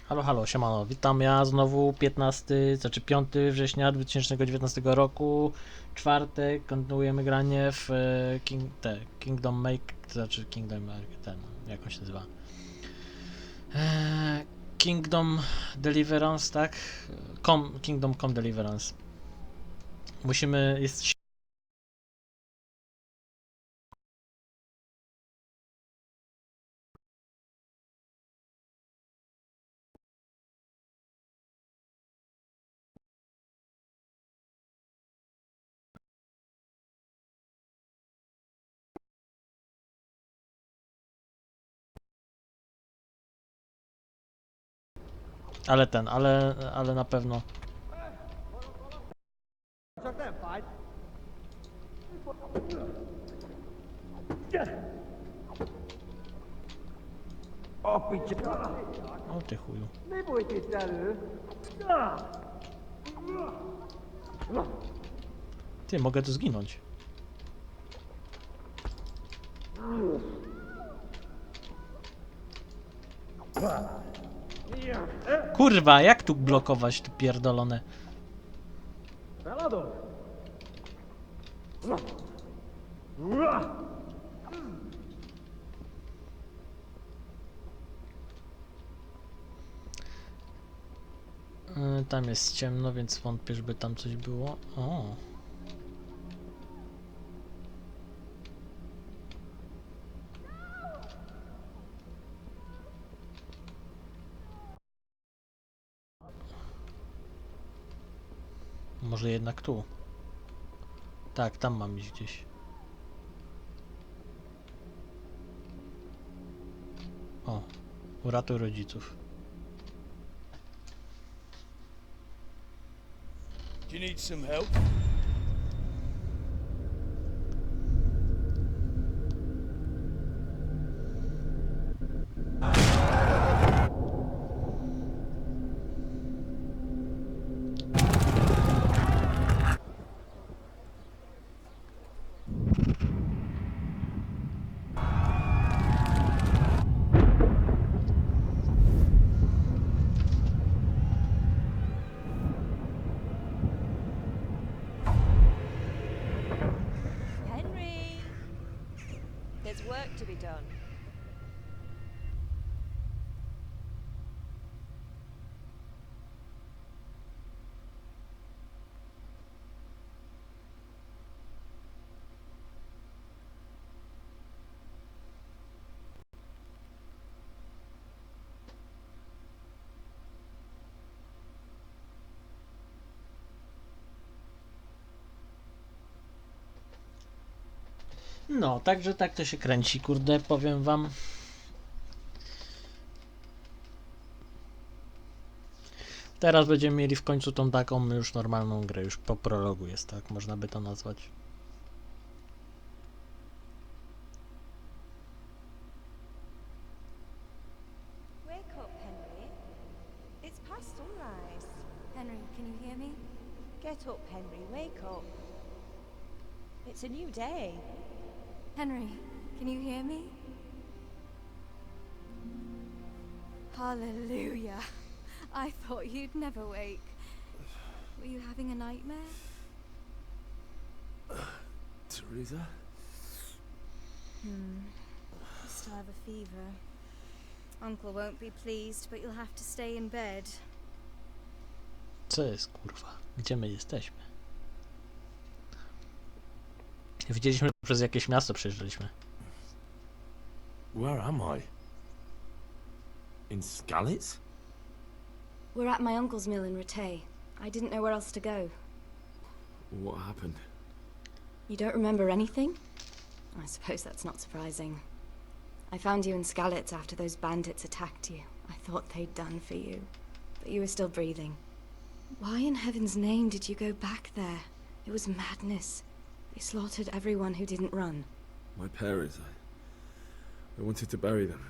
Halo, halo, siemano, witam ja znowu 5 września 2019 roku, czwartek, kontynuujemy granie w Kingdom Make, to znaczy Kingdom Make, jak on się nazywa? Kingdom Deliverance, tak? Kingdom Come Deliverance. Jest ale na pewno. O ty chuju. Ty, mogę tu zginąć. Kurwa, jak tu blokować, tu pierdolone? Tam jest ciemno, więc wątpię, żeby tam coś było. O. Może jednak tu. Tak, tam mam iść gdzieś. O, uratuj rodziców. Do you need some help? Henry! There's work to be done. No, także tak to się kręci, kurde, powiem wam. Teraz będziemy mieli w końcu tą taką już normalną grę, już po prologu jest, tak można by to nazwać. Wake up, Henry. It's past sunrise. Henry, can you hear me? Get up, Henry. Wake up. It's a new day. Henry, can you hear me? Hallelujah. I thought you'd never wake. Were you having a nightmare? Teresa? You still have a fever. Uncle won't be pleased, but you'll have to stay in bed. Co jest, kurwa? Gdzie my jesteśmy? Widzieliśmy, że przez jakieś miasto przejeżdżaliśmy. Where am I? In Skalitz? We're at my uncle's mill in Rattay. I didn't know where else to go. What happened? You don't remember anything? I suppose that's not surprising. I found you in Skalitz after those bandits attacked you. I thought they'd done for you, but you were still breathing. Why in heaven's name did you go back there? It was madness. They slaughtered everyone who didn't run. My parents, I wanted to bury them.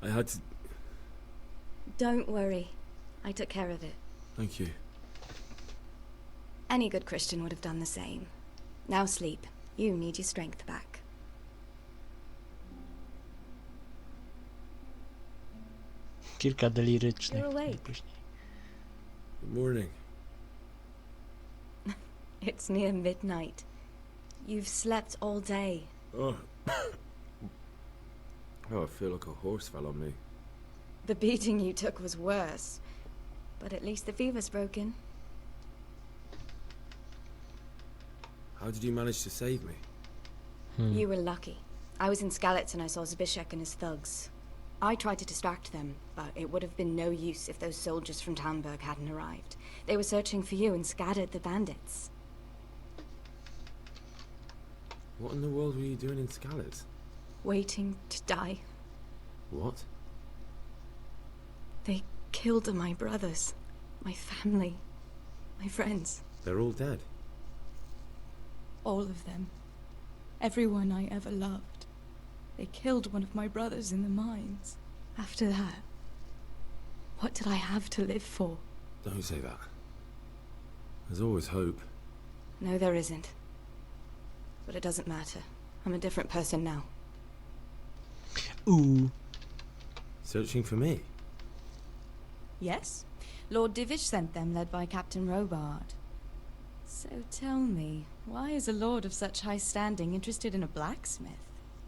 I had to... Don't worry. I took care of it. Thank you. Any good Christian would have done the same. Now sleep. You need your strength back. Kilka delirycznych. You're awake. najpóźniej. Good morning. It's near midnight. You've slept all day. Oh. Oh, I feel like a horse fell on me. The beating you took was worse. But at least the fever's broken. How did you manage to save me? You were lucky. I was in Skalitz and I saw Zbyszek and his thugs. I tried to distract them, but it would have been no use if those soldiers from Talmberg hadn't arrived. They were searching for you and scattered the bandits. What in the world were you doing in Skalitz? Waiting to die. What? They killed my brothers, my family, my friends. They're all dead. All of them. Everyone I ever loved. They killed one of my brothers in the mines. After that, what did I have to live for? Don't say that. There's always hope. No, there isn't. But it doesn't matter. I'm a different person now. Ooh. Searching for me? Yes. Lord Divish sent them, led by Captain Robard. So tell me, why is a lord of such high standing interested in a blacksmith?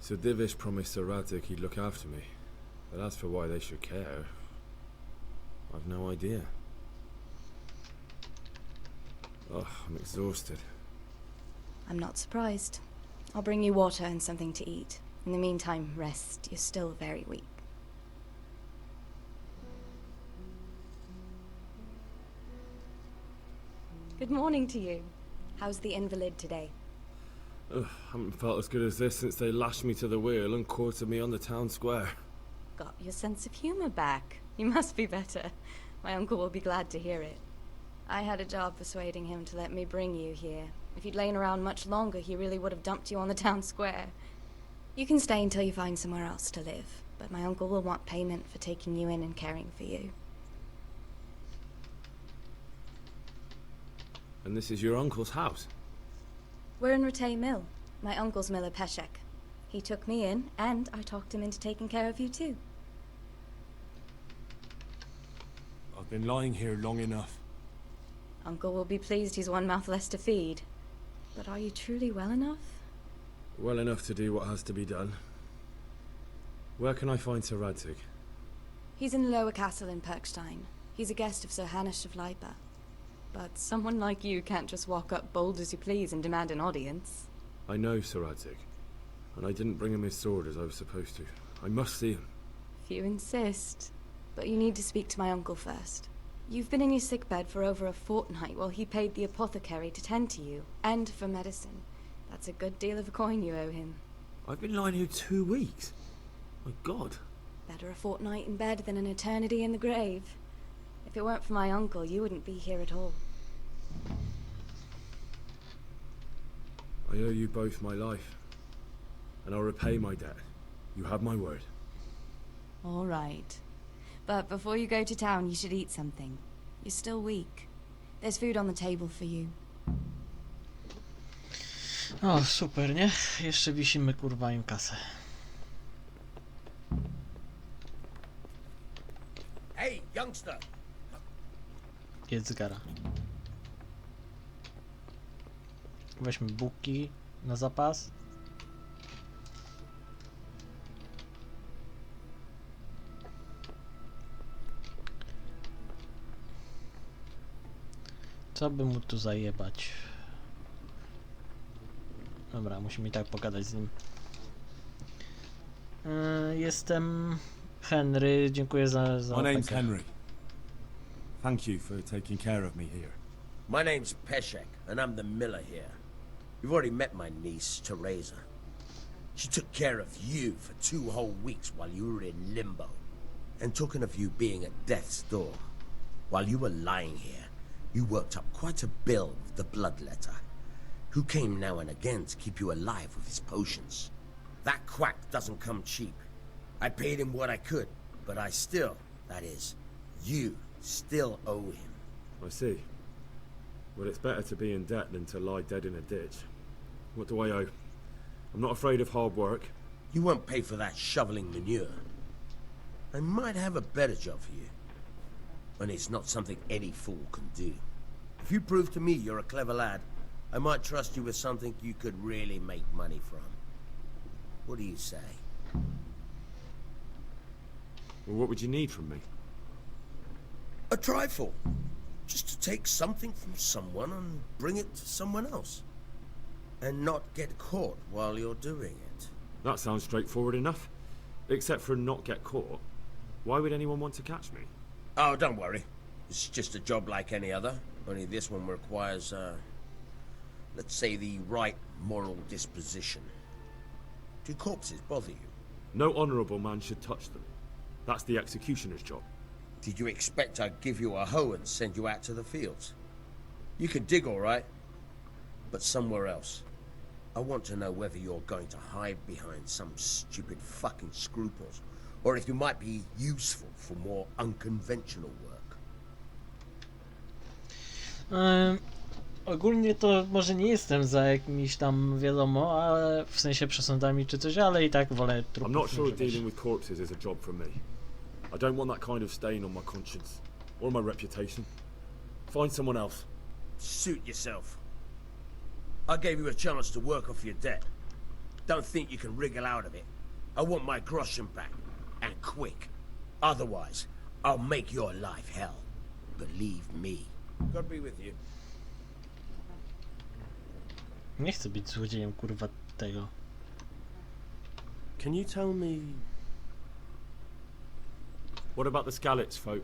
Sir Divish promised Sir Radzik he'd look after me. But as for why they should care, I've no idea. Oh, I'm exhausted. I'm not surprised. I'll bring you water and something to eat. In the meantime, rest. You're still very weak. Good morning to you. How's the invalid today? Ugh, haven't felt as good as this since they lashed me to the wheel and quartered me on the town square. Got your sense of humor back. You must be better. My uncle will be glad to hear it. I had a job persuading him to let me bring you here. If you'd lain around much longer, he really would have dumped you on the town square. You can stay until you find somewhere else to live, but my uncle will want payment for taking you in and caring for you. And this is your uncle's house? We're in Ratay Mill. My uncle's miller Peshek. He took me in, and I talked him into taking care of you too. I've been lying here long enough. Uncle will be pleased he's one mouth less to feed. But are you truly well enough? Well enough to do what has to be done. Where can I find Sir Radzik? He's in the lower castle in Perkstein. He's a guest of Sir Hanush of Leipa. But someone like you can't just walk up bold as you please and demand an audience. I know Sir Radzik, and I didn't bring him his sword as I was supposed to. I must see him. If you insist. But you need to speak to my uncle first. You've been in your sickbed for over a fortnight while he paid the apothecary to tend to you, and for medicine. That's a good deal of a coin you owe him. I've been lying here 2 weeks. My God. Better a fortnight in bed than an eternity in the grave. If it weren't for my uncle, you wouldn't be here at all. I owe you both my life, and I'll repay my debt. You have my word. All right. But before you go to town, you should eat something. You're still weak. There's food on the table for you. O, super, nie? Jeszcze wisimy, kurwa, im kasę. Hey, youngster! Jedz gara. Weźmy bułki na zapas. Co by mu tu zajebać? Dobra, musimy i tak pogadać z nim. Jestem Henry, dziękuję za My name's opekę. Henry. Thank you for taking care of me here. My name's Peshek, and I'm the miller here. You've already met my niece, Teresa. She took care of you for 2 whole weeks while you were in limbo. And talking of you being at death's door, while you were lying here, you worked up quite a bill with the bloodletter, who came now and again to keep you alive with his potions. That quack doesn't come cheap. I paid him what I could, but I still, that is, you still owe him. I see. Well, it's better to be in debt than to lie dead in a ditch. What do I owe? I'm not afraid of hard work. You won't pay for that shoveling manure. I might have a better job for you. And it's not something any fool can do. If you prove to me you're a clever lad, I might trust you with something you could really make money from. What do you say? Well, what would you need from me? A trifle. Just to take something from someone and bring it to someone else. And not get caught while you're doing it. That sounds straightforward enough. Except for not get caught. Why would anyone want to catch me? Oh, don't worry. It's just a job like any other. Only this one requires, let's say, the right moral disposition. Do corpses bother you? No honourable man should touch them. That's the executioner's job. Did you expect I'd give you a hoe and send you out to the fields? You can dig all right, but somewhere else. I want to know whether you're going to hide behind some stupid fucking scruples, or if you might be useful for more unconventional work. Ogólnie to może nie jestem za jakimiś tam, wiadomo, ale w sensie przesądami czy coś, ale i tak wolę I'm trupów not sure używać. dealing with corpses is a job for me. I don't want that kind of stain on my conscience, or my reputation. Find someone else. Suit yourself. I gave you a chance to work off your debt. Don't think you can wriggle out of it. I want my groschen back, and quick. Otherwise, I'll make your life hell. Believe me. God be with you. Nie chcę być złodziejem, kurwa, tego. Can you tell me... What about the Skalitz folk?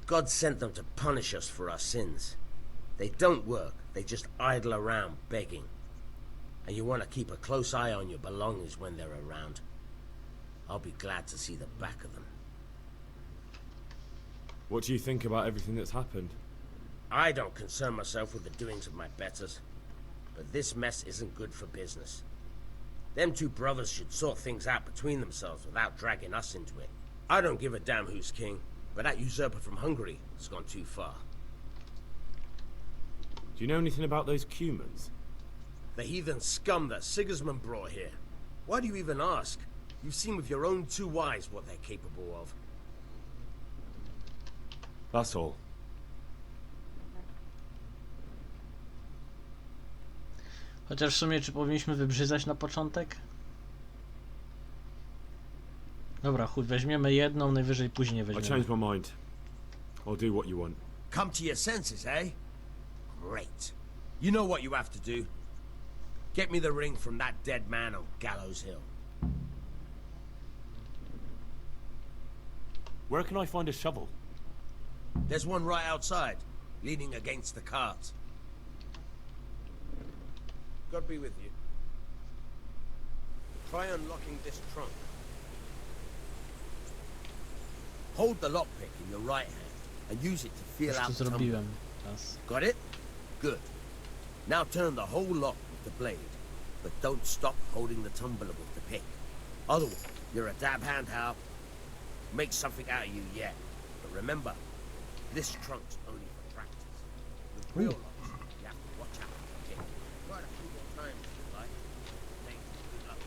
God sent them to punish us for our sins. They don't work, they just idle around begging. And you want to keep a close eye on your belongings when they're around. I'll be glad to see the back of them. What do you think about everything that's happened? I don't concern myself with the doings of my betters. But this mess isn't good for business. Them two brothers should sort things out between themselves without dragging us into it. I don't give a damn who's king, but that usurper from Hungary has gone too far. Do you know anything about those Cumans? The heathen scum that Sigismund brought here. Why do you even ask? You've seen with your own two eyes what they're capable of. That's all. Chociaż w sumie, czy powinniśmy wybrzydzać na początek? Dobra, chuj, weźmiemy jedną, najwyżej później I weźmiemy. changed my mind. I'll do what you want. Come to your senses, eh? Great. You know what you have to do. Get me the ring from that dead man on Gallows Hill. Where can I find a shovel? There's one right outside, leaning against the cart. God be with you. Try unlocking this trunk. Hold the lockpick in your right hand and use it to feel Już to out the tumbler. zrobiłem raz. Got it? Good. Now turn the whole lock with the blade, but don't stop holding the tumbler with the pick. Otherwise, you're a dab hand, Hal. Make something out of you yet. But remember, this trunk's only for practice. With real locks, you have to watch out for the pick. Try it a few more times if you like. Thanks. Good luck.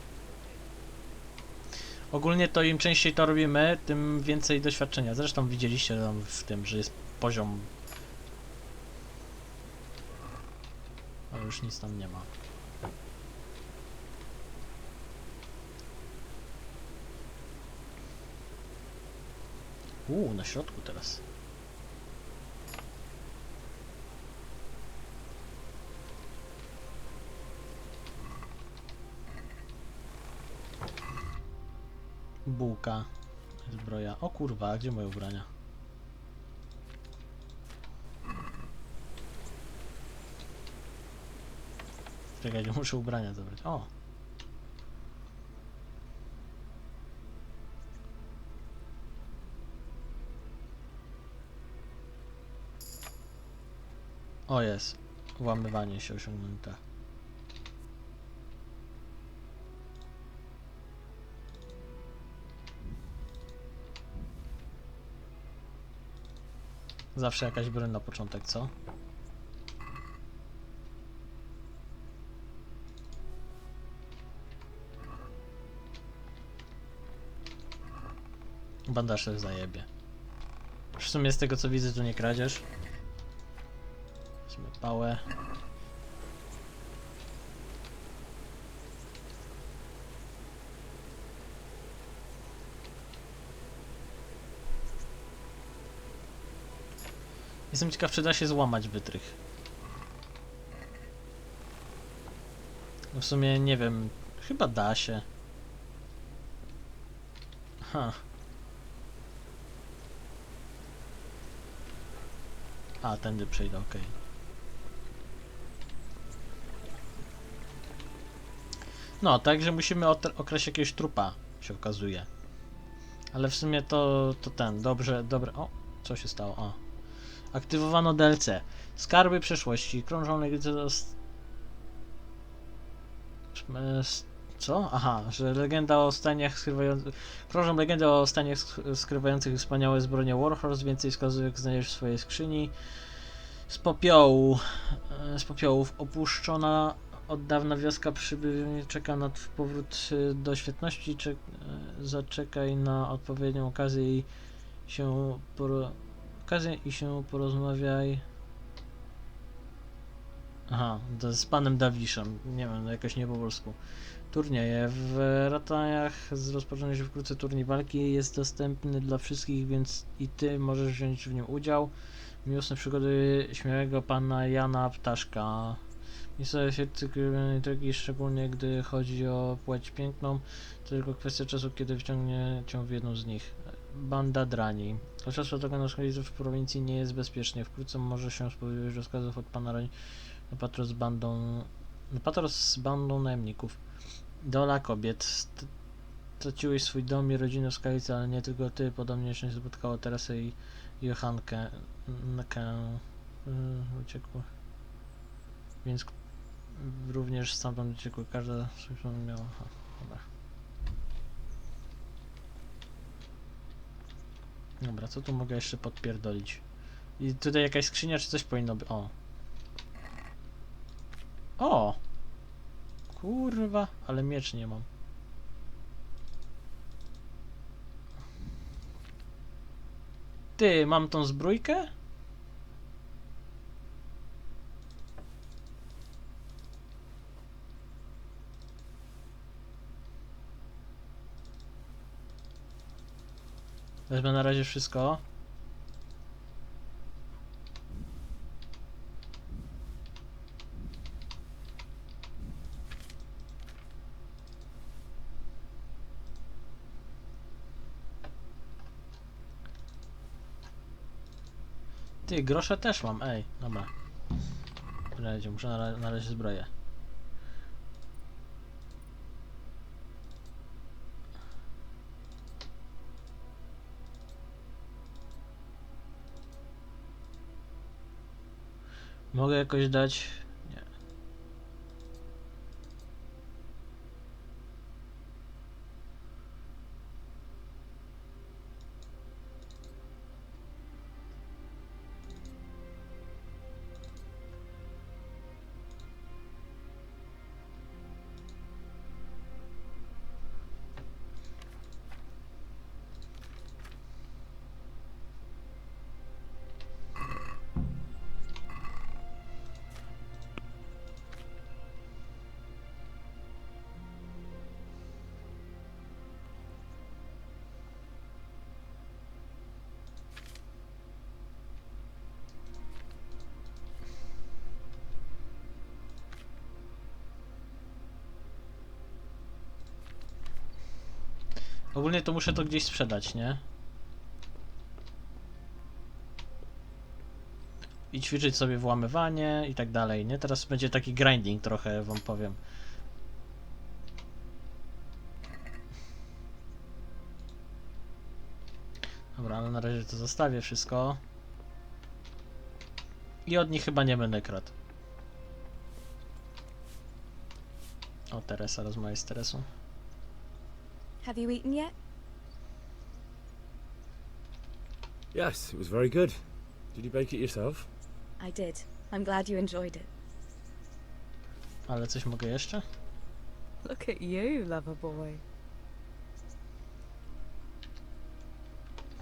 Ogólnie to im częściej to robimy, tym więcej doświadczenia. Zresztą widzieliście tam w tym, że jest poziom... A już nic tam nie ma. Na środku teraz. Bułka, zbroja. O kurwa, a gdzie moje ubrania? Czekajcie, muszę ubrania zabrać. O! O, jest. Włamywanie się osiągnięte. Zawsze jakaś broń na początek, co? Bandaż sobie zajebie. W sumie z tego co widzę, tu nie kradzież. Weźmy pałę. Jestem ciekaw, czy da się złamać wytrych. No w sumie nie wiem, chyba da się. Ha. A, tędy przejdę, okej. No, także musimy okraść jakiegoś trupa, się okazuje. Ale w sumie to dobrze, dobre. O, co się stało? O. Aktywowano DLC. Skarby przeszłości. Krążą legendy co? Aha, że legenda o staniach skrywających. Krążą legendy o staniach skrywających wspaniałe zbroje Warhorse. Więcej wskazówek znajdziesz w swojej skrzyni. Z popiołów opuszczona od dawna wioska czeka na powrót do świetności. Zaczekaj na odpowiednią okazję i się porozmawiaj. Aha, to z panem Dawiszem. Nie wiem, jakoś nie po polsku. Turnieje. W Ratajach rozpocznie się wkrótce turniej walki. Jest dostępny dla wszystkich, więc i ty możesz wziąć w nim udział. Miłosne przygody śmiałego pana Jana Ptaszka. Miejscowe efekty drogi, szczególnie gdy chodzi o płeć piękną, to tylko kwestia czasu, kiedy wciągnie cię w jedną z nich. Banda drani. Podczas tego na wschodzie w prowincji nie jest bezpiecznie. Wkrótce może się spodziewać rozkazów od pana Rani na patrol z bandą najemników. Dola kobiet. Straciłeś swój dom i rodzinę w skalicy, ale nie tylko ty. Podobnie się spotkało Teresę i Johannkę. Uciekło. Więc również stamtąd uciekły. Każda miała. Aha, dobra. Dobra, co tu mogę jeszcze podpierdolić? I tutaj jakaś skrzynia czy coś powinno być. O! O! Kurwa, ale miecz nie mam. Ty, mam tą zbrójkę? Wezmę na razie wszystko. Ty, grosze też mam, ej, dobra. Muszę na razie zbroję. Mogę jakoś dać... Nie. Ogólnie to muszę to gdzieś sprzedać, nie? I ćwiczyć sobie włamywanie i tak dalej, nie? Teraz będzie taki grinding trochę, wam powiem. Dobra, ale na razie to zostawię wszystko. I od nich chyba nie będę kradł. O, Teresa, rozmawiaj z Teresą. Have you eaten yet? Yes, it was very good. Did you bake it yourself? I did. I'm glad you enjoyed it. Ale coś mogę jeszcze? Look at you, lover boy.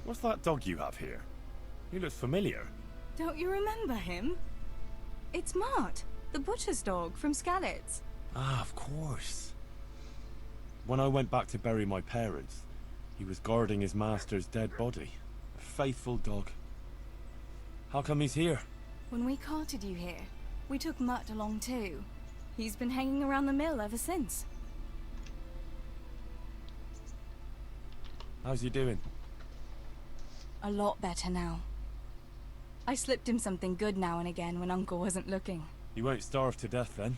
What's that dog you have here? He looks familiar. Don't you remember him? It's Mart, the butcher's dog from Skalitz. Ah, of course. When I went back to bury my parents, he was guarding his master's dead body. A faithful dog. How come he's here? When we carted you here, we took Mutt along too. He's been hanging around the mill ever since. How's he doing? A lot better now. I slipped him something good now and again when Uncle wasn't looking. He won't starve to death then.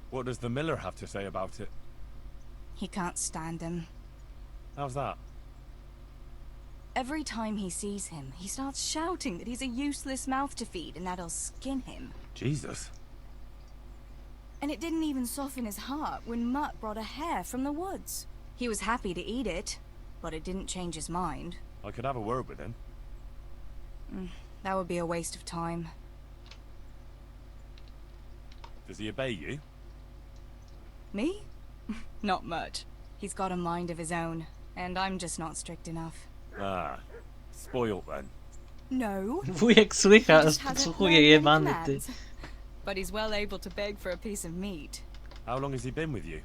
What does the miller have to say about it? He can't stand him. How's that? Every time he sees him, he starts shouting that he's a useless mouth to feed and that'll skin him. Jesus. And it didn't even soften his heart when Mutt brought a hare from the woods. He was happy to eat it, but it didn't change his mind. I could have a word with him. That would be a waste of time. Does he obey you? Me? Not much. He's got a mind of his own, and I'm just not strict enough. Ah, spoilt then. No. Wujek słycha, Just hasn't podsłuchuje learned any jebany ty. commands. But he's well able to beg for a piece of meat. How long has he been with you?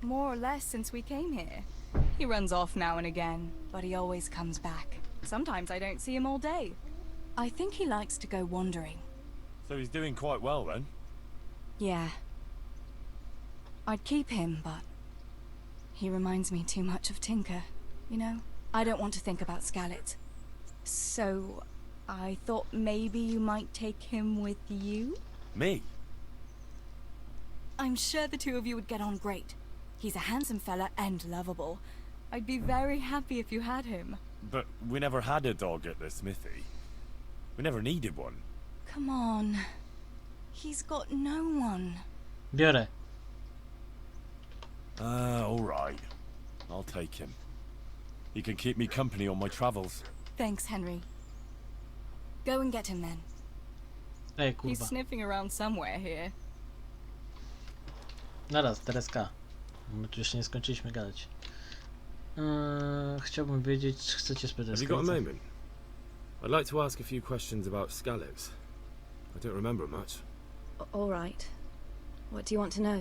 More or less since we came here. He runs off now and again, but he always comes back. Sometimes I don't see him all day. I think he likes to go wandering. So he's doing quite well then? Yeah. I'd keep him, but he reminds me too much of Tinker, you know? I don't want to think about Skalitz. So I thought maybe you might take him with you? Me? I'm sure the two of you would get on great. He's a handsome fella and lovable. I'd be very happy if you had him. But we never had a dog at the smithy. We never needed one. Come on. He's got no one. Biorę. Alright. I'll take him. He can keep me company on my travels. Thanks, Henry. Go and get him then. Ej, He's kurwa. sniffing around somewhere here. Naraz, Tereska. My tu jeszcze nie skończyliśmy gadać. Chciałbym wiedzieć, czy chcecie spytać. Have you got a moment? I'd like to ask a few questions about Skalitz. I don't remember much. All right. What do you want to know?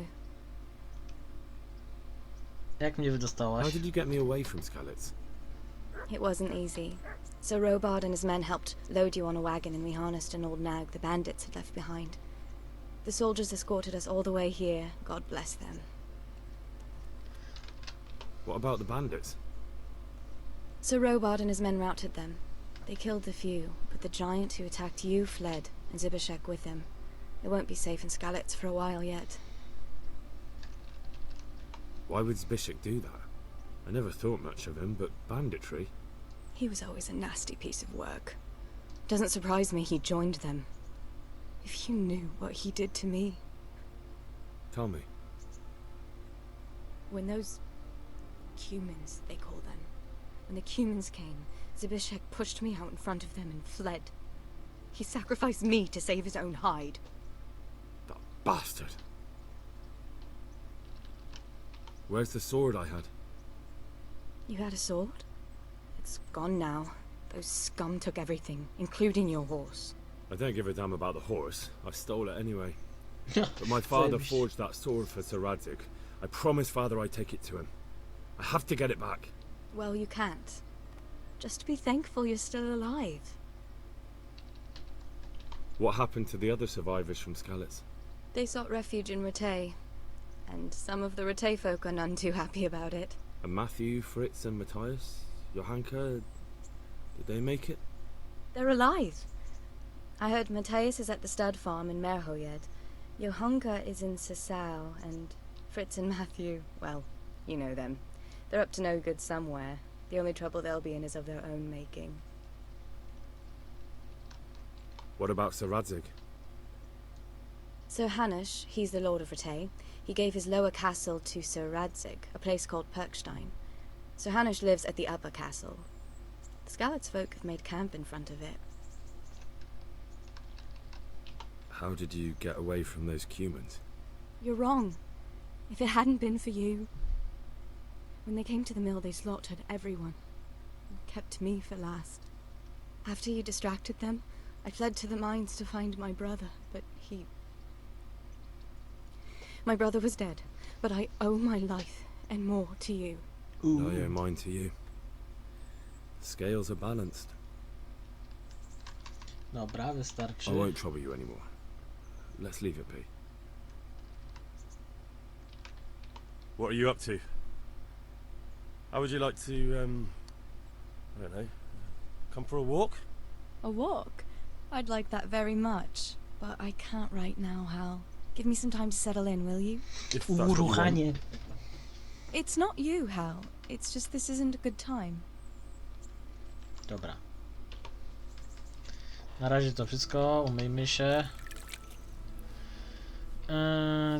Jak mnie How wydostałaś? did you get me away from Skalitz? It wasn't easy. Sir Robard and his men helped load you on a wagon and we harnessed an old nag the bandits had left behind. The soldiers escorted us all the way here, God bless them. What about the bandits? Sir Robard and his men routed them. They killed the few, but the giant who attacked you fled, and Zibishek with him. It won't be safe in Skalitz for a while yet. Why would Zbyszek do that? I never thought much of him, but banditry? He was always a nasty piece of work. Doesn't surprise me he joined them. If you knew what he did to me. Tell me. When those Cumans, they call them. When the Cumans came, Zibishek pushed me out in front of them and fled. He sacrificed me to save his own hide. That bastard! Where's the sword I had? You had a sword? It's gone now. Those scum took everything, including your horse. I don't give a damn about the horse. I stole it anyway. But my father Zajebiście. forged that sword for Sir Radzik. I promised father I'd take it to him. I have to get it back. Well, you can't. Just be thankful you're still alive. What happened to the other survivors from Skalitz? They sought refuge in Ratay, and some of the Ratay folk are none too happy about it. And Matthew, Fritz and Matthias? Johanka? Did they make it? They're alive. I heard Matthias is at the stud farm in Merhoyed. Johanka is in Sasau, and Fritz and Matthew, well, you know them. They're up to no good somewhere. The only trouble they'll be in is of their own making. What about Sir Radzik? Sir Hanush, he's the Lord of Ratay. He gave his lower castle to Sir Radzik, a place called Perkstein. Sir Hanush lives at the upper castle. The Skalitz folk have made camp in front of it. How did you get away from those Cumans? You're wrong. If it hadn't been for you... When they came to the mill, they slaughtered everyone. And kept me for last. After you distracted them, I fled to the mines to find my brother, but he... My brother was dead, but I owe my life and more to you. And I owe mine to you. The scales are balanced. Dobra, wystarczy. I won't trouble you anymore. Let's leave it be. What are you up to? How would you like to, I don't know, come for a walk? A walk? I'd like that very much. But I can't right now, Hal. Give me some time to settle in, will you? If that's what you want. Uruchanie. It's not you, Hal. It's just this isn't a good time. Dobra. Na razie to wszystko, umyjmy się.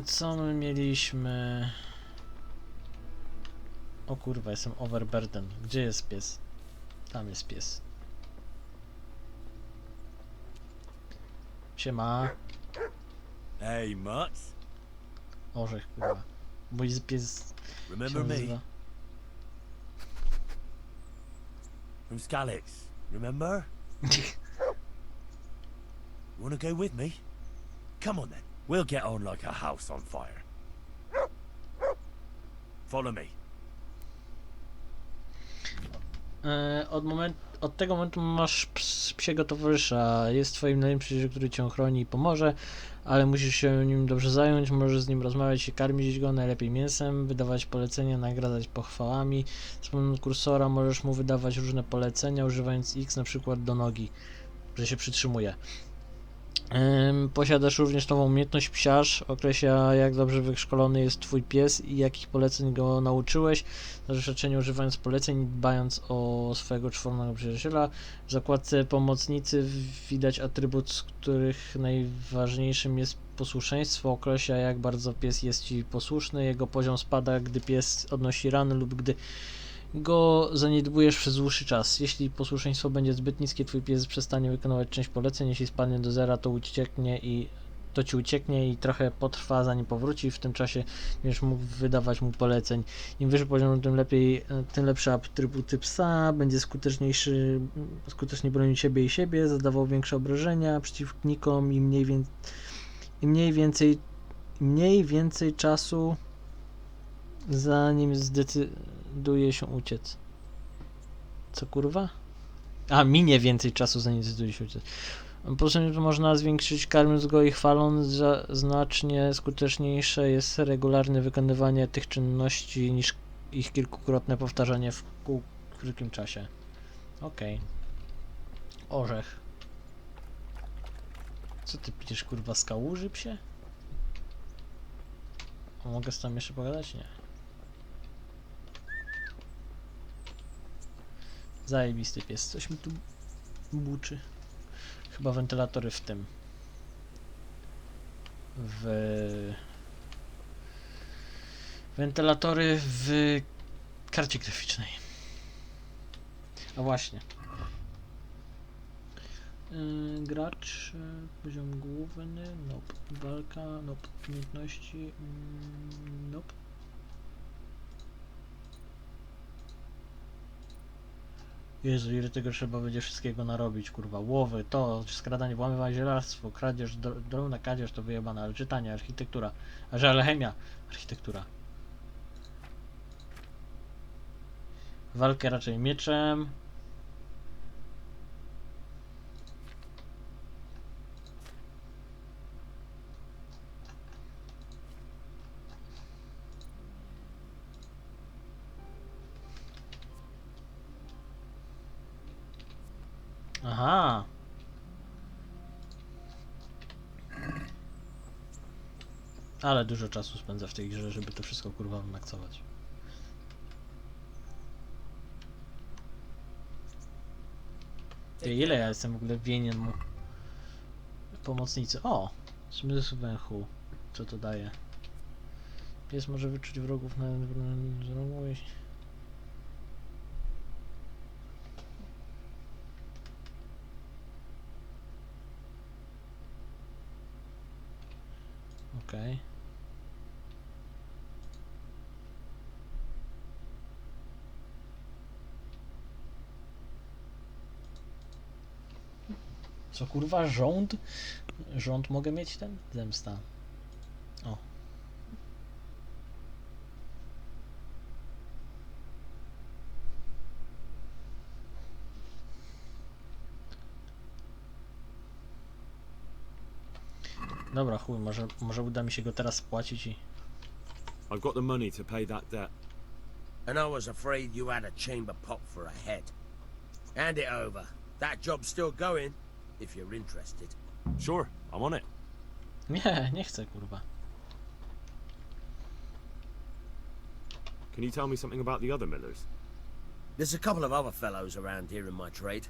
Co my mieliśmy? O kurwa, jestem overburden. Gdzie jest pies? Tam jest pies. Siema. Hey, Mutt. Orzech, kurwa. Mój pies się Remember me? nazywa. From Skalitz. Remember? Wanna go with me? Come on then. We'll get on like a house on fire. Follow me. Od tego momentu masz psiego towarzysza. Jest twoim najlepszym przyjacielem, który cię chroni i pomoże, ale musisz się nim dobrze zająć, możesz z nim rozmawiać i karmić go najlepiej mięsem, wydawać polecenia, nagradzać pochwałami. Z pomocą kursora możesz mu wydawać różne polecenia, używając X na przykład do nogi, że się przytrzymuje. Posiadasz również nową umiejętność psiarz, określa jak dobrze wyszkolony jest twój pies i jakich poleceń go nauczyłeś, na doświadczenie używając poleceń, dbając o swojego czwornego przyjaciela. W zakładce pomocnicy widać atrybut, z których najważniejszym jest posłuszeństwo, określa jak bardzo pies jest ci posłuszny, jego poziom spada, gdy pies odnosi rany lub gdy go zaniedbujesz przez dłuższy czas. Jeśli posłuszeństwo będzie zbyt niskie, twój pies przestanie wykonywać część poleceń. Jeśli spadnie do zera, to ci ucieknie i trochę potrwa, zanim powróci. W tym czasie będziesz mógł wydawać mu poleceń. Im wyższy poziom, tym lepsze atrybuty psa. Będzie skutecznie bronił ciebie i siebie, zadawał większe obrażenia przeciwnikom i mniej więcej czasu, zanim zdecyduje się uciec. Co kurwa? Minie więcej czasu, zanim zdecyduje się uciec. Poza tym można zwiększyć, karmiąc go i chwaląc, że znacznie skuteczniejsze jest regularne wykonywanie tych czynności niż ich kilkukrotne powtarzanie w krótkim czasie. Okej. Orzech. Co ty pijesz, kurwa, z kałuży, psie? Mogę z tam jeszcze pogadać? Nie. Zajebisty pies, coś mi tu buczy. Chyba wentylatory w tym. Wentylatory w karcie graficznej. A właśnie. Gracz, poziom główny, nope. Walka, nope. Umiejętności, nope. Jezu, ile tego trzeba będzie wszystkiego narobić, kurwa. Łowy, to, skradanie, włamywanie, zielarstwo, kradzież, drobna kradzież to wyjebane, ale czytanie, architektura. Ale chemia, architektura. Walkę raczej mieczem. Aha. Ale dużo czasu spędza w tej grze, żeby to wszystko kurwa wymaksować. Ty, ile ja jestem w ogóle winien mu pomocnicy? O! Zmysł węchu. Co to daje? Pies może wyczuć wrogów na zrogu. Okej. Co kurwa, rząd? Rząd mogę mieć ten? Zemsta. O. Dobra, chuj, może uda mi się go teraz spłacić i... I've got the money to pay that debt. And I was afraid you had a chamber pot for a head. Hand it over. That job's still going, if you're interested. Sure, I'm on it. Nie chcę, kurwa. Can you tell me something about the other millers? There's a couple of other fellows around here in my trade.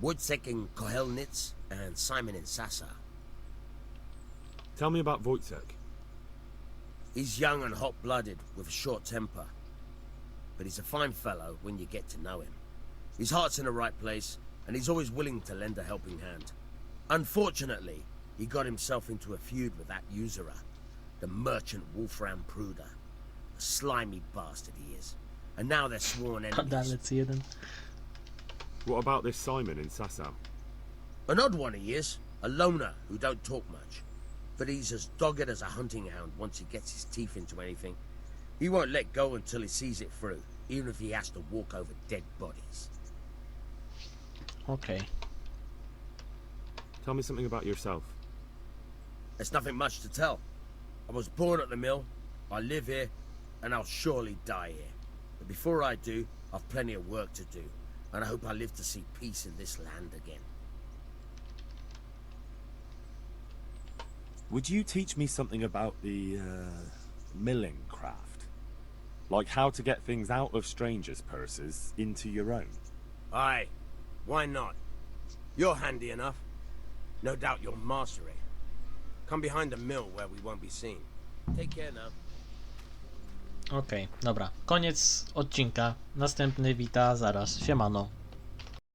Wojciech in Kohelnitz and Simon in Sasa. Tell me about Wojciech. He's young and hot-blooded, with a short temper. But he's a fine fellow when you get to know him. His heart's in the right place, and he's always willing to lend a helping hand. Unfortunately, he got himself into a feud with that usurer, the merchant Wolfram Pruder. A slimy bastard he is. And now they're sworn enemies. Padalec jeden. What about this Simon in Sasau? An odd one he is, a loner who don't talk much. But he's as dogged as a hunting hound once he gets his teeth into anything. He won't let go until he sees it through, even if he has to walk over dead bodies. Okej. Tell me something about yourself. There's nothing much to tell. I was born at the mill, I live here, and I'll surely die here. But before I do, I've plenty of work to do, and I hope I live to see peace in this land again. Would you teach me something about the, milling craft? Like how to get things out of strangers' purses into your own? Aye, why not? You're handy enough. No doubt you'll master it. Come behind the mill where we won't be seen. Take care now. Okej, dobra. Koniec odcinka. Następny wita zaraz. Siemano.